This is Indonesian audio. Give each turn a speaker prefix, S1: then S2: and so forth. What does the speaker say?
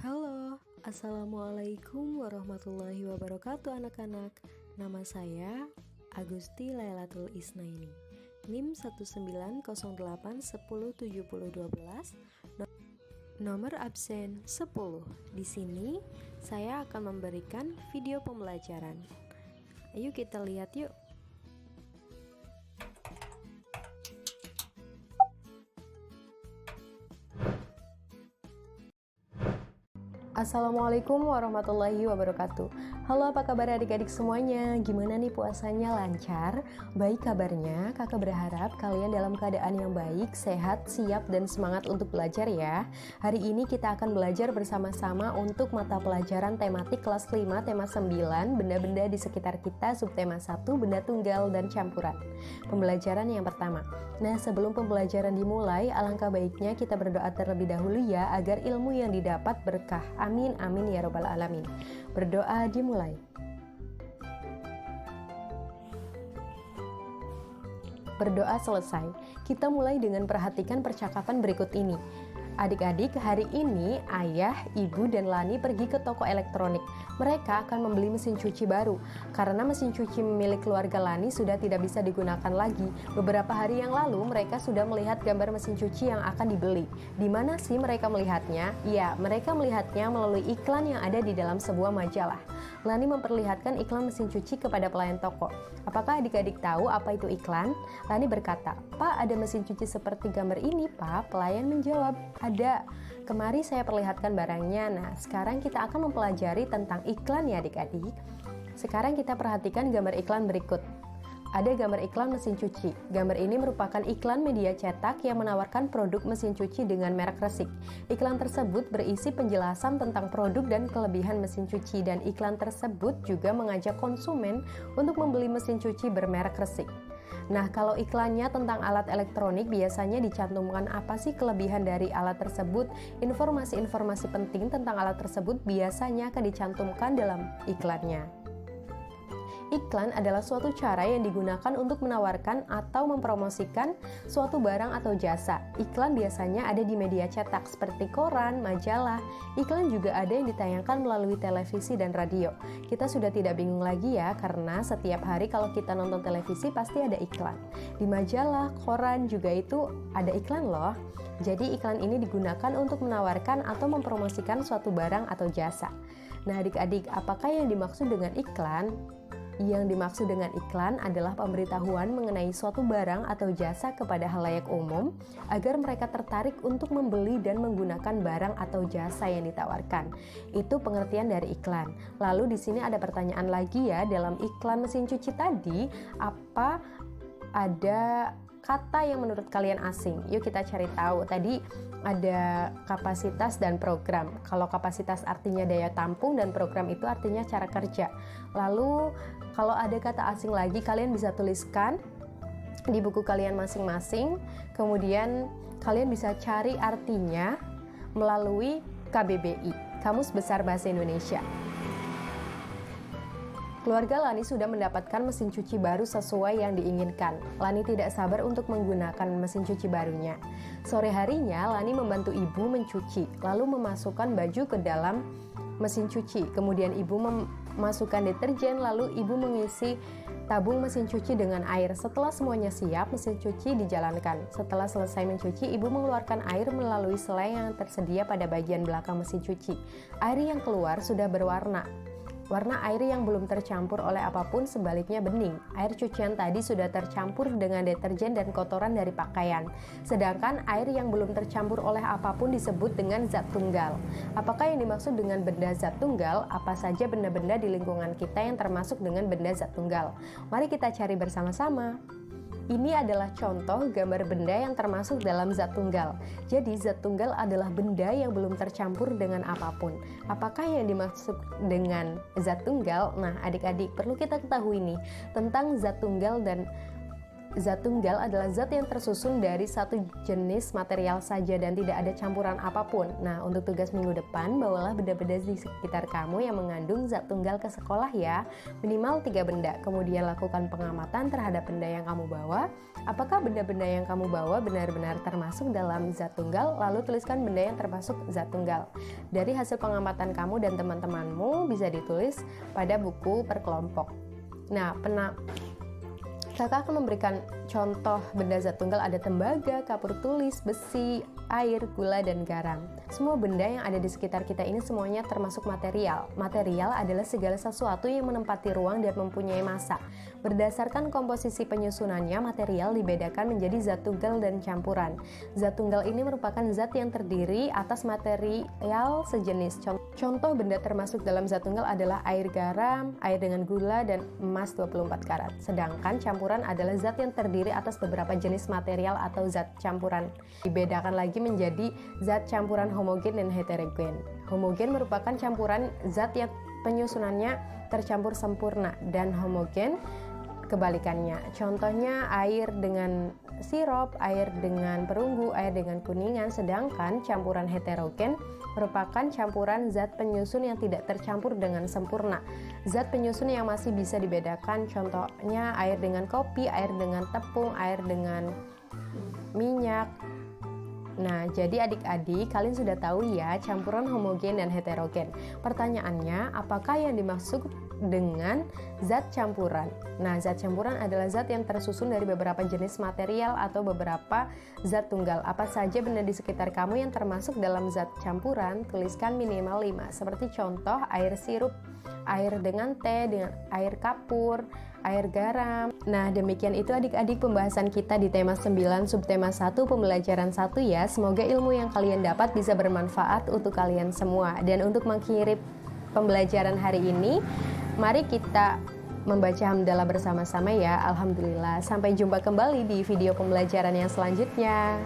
S1: Halo, Assalamualaikum warahmatullahi wabarakatuh anak-anak. Nama saya Agusti Lailatul Isnaini, NIM 1908107012, nomor absen 10. Di sini saya akan memberikan video pembelajaran. Ayo kita lihat yuk. Assalamualaikum warahmatullahi wabarakatuh. Halo, apa kabar adik-adik semuanya? Gimana nih puasanya, lancar? Baik kabarnya, kakak berharap kalian dalam keadaan yang baik, sehat, siap, dan semangat untuk belajar ya. Hari ini kita akan belajar bersama-sama untuk mata pelajaran tematik kelas 5, tema 9, benda-benda di sekitar kita, subtema 1, benda tunggal dan campuran. Pembelajaran yang pertama. Nah, sebelum pembelajaran dimulai, alangkah baiknya kita berdoa terlebih dahulu ya, agar ilmu yang didapat berkah. Amin, amin ya robbal alamin. Berdoa dimulai. Berdoa selesai. Kita mulai dengan perhatikan percakapan berikut ini. Adik-adik, hari ini ayah, ibu, dan Lani pergi ke toko elektronik. Mereka akan membeli mesin cuci baru. Karena mesin cuci milik keluarga Lani sudah tidak bisa digunakan lagi. Beberapa hari yang lalu, mereka sudah melihat gambar mesin cuci yang akan dibeli. Di mana sih mereka melihatnya? Ya, mereka melihatnya melalui iklan yang ada di dalam sebuah majalah. Lani memperlihatkan iklan mesin cuci kepada pelayan toko. Apakah adik-adik tahu apa itu iklan? Lani berkata, "Pak, ada mesin cuci seperti gambar ini, Pak." Pelayan menjawab, "Ada. Kemari saya perlihatkan barangnya." Nah, sekarang kita akan mempelajari tentang iklan ya adik-adik. Sekarang kita perhatikan gambar iklan berikut. Ada gambar iklan mesin cuci. Gambar ini merupakan iklan media cetak yang menawarkan produk mesin cuci dengan merek resik. Iklan tersebut berisi penjelasan tentang produk dan kelebihan mesin cuci, dan iklan tersebut juga mengajak konsumen untuk membeli mesin cuci bermerek resik. Nah, kalau iklannya tentang alat elektronik, biasanya dicantumkan apa sih kelebihan dari alat tersebut? Informasi-informasi penting tentang alat tersebut biasanya akan dicantumkan dalam iklannya. Iklan adalah suatu cara yang digunakan untuk menawarkan atau mempromosikan suatu barang atau jasa. Iklan biasanya ada di media cetak seperti koran, majalah. Iklan juga ada yang ditayangkan melalui televisi dan radio. Kita sudah tidak bingung lagi ya, karena setiap hari kalau kita nonton televisi pasti ada iklan. Di majalah, koran juga itu ada iklan loh. Jadi iklan ini digunakan untuk menawarkan atau mempromosikan suatu barang atau jasa. Nah adik-adik, apakah yang dimaksud dengan iklan? Yang dimaksud dengan iklan adalah pemberitahuan mengenai suatu barang atau jasa kepada halayak umum agar mereka tertarik untuk membeli dan menggunakan barang atau jasa yang ditawarkan. Itu pengertian dari iklan. Lalu di sini ada pertanyaan lagi ya, dalam iklan mesin cuci tadi, apa ada kata yang menurut kalian asing? Yuk kita cari tahu. Tadi ada kapasitas dan program. Kalau kapasitas artinya daya tampung dan program itu artinya cara kerja. Lalu kalau ada kata asing lagi, kalian bisa tuliskan di buku kalian masing-masing. Kemudian kalian bisa cari artinya melalui KBBI, Kamus Besar Bahasa Indonesia. Keluarga Lani sudah mendapatkan mesin cuci baru sesuai yang diinginkan. Lani tidak sabar untuk menggunakan mesin cuci barunya. Sore harinya, Lani membantu ibu mencuci, lalu memasukkan baju ke dalam mesin cuci. Kemudian ibu memasukkan deterjen, lalu ibu mengisi tabung mesin cuci dengan air. Setelah semuanya siap, mesin cuci dijalankan. Setelah selesai mencuci, ibu mengeluarkan air melalui selai yang tersedia pada bagian belakang mesin cuci. Air yang keluar sudah berwarna. Warna air yang belum tercampur oleh apapun sebaliknya bening. Air cucian tadi sudah tercampur dengan deterjen dan kotoran dari pakaian. Sedangkan air yang belum tercampur oleh apapun disebut dengan zat tunggal. Apakah yang dimaksud dengan benda zat tunggal? Apa saja benda-benda di lingkungan kita yang termasuk dengan benda zat tunggal? Mari kita cari bersama-sama. Ini adalah contoh gambar benda yang termasuk dalam zat tunggal. Jadi zat tunggal adalah benda yang belum tercampur dengan apapun. Apakah yang dimaksud dengan zat tunggal? Nah adik-adik, perlu kita ketahui nih tentang zat tunggal dan zat tunggal adalah zat yang tersusun dari satu jenis material saja dan tidak ada campuran apapun. Nah, untuk tugas minggu depan, bawalah benda-benda di sekitar kamu yang mengandung zat tunggal ke sekolah ya, minimal 3 benda. Kemudian lakukan pengamatan terhadap benda yang kamu bawa. Apakah benda-benda yang kamu bawa benar-benar termasuk dalam zat tunggal? Lalu tuliskan benda yang termasuk zat tunggal. Dari hasil pengamatan kamu dan teman-temanmu bisa ditulis pada buku per kelompok. Nah, kakak akan memberikan contoh benda zat tunggal ada tembaga, kapur tulis, besi, air, gula, dan garam. Semua benda yang ada di sekitar kita ini semuanya termasuk material. Material adalah segala sesuatu yang menempati ruang dan mempunyai massa. Berdasarkan komposisi penyusunannya, material dibedakan menjadi zat tunggal dan campuran. Zat tunggal ini merupakan zat yang terdiri atas material sejenis. Contoh benda termasuk dalam zat tunggal adalah air garam, air dengan gula, dan emas 24 karat. Sedangkan campuran adalah zat yang terdiri atas beberapa jenis material atau zat campuran. Dibedakan lagi menjadi zat campuran homogen dan heterogen. Homogen merupakan campuran zat yang penyusunannya tercampur sempurna, dan homogen kebalikannya. Contohnya air dengan sirup, air dengan perunggu, air dengan kuningan. Sedangkan campuran heterogen merupakan campuran zat penyusun yang tidak tercampur dengan sempurna. Zat penyusun yang masih bisa dibedakan, contohnya air dengan kopi, air dengan tepung, air dengan minyak. Nah, jadi adik-adik, kalian sudah tahu ya campuran homogen dan heterogen. Pertanyaannya, apakah yang dimaksud dengan zat campuran? Nah, zat campuran adalah zat yang tersusun dari beberapa jenis material atau beberapa zat tunggal. Apa saja benda di sekitar kamu yang termasuk dalam zat campuran? Tuliskan minimal 5. Seperti contoh, air sirup, air dengan teh, dengan air kapur, air garam. Nah, demikian itu adik-adik pembahasan kita di tema 9 subtema 1 pembelajaran 1 ya. Semoga ilmu yang kalian dapat bisa bermanfaat untuk kalian semua. Dan untuk mengakhiri pembelajaran hari ini, mari kita membaca hamdalah bersama-sama ya. Alhamdulillah. Sampai jumpa kembali di video pembelajaran yang selanjutnya.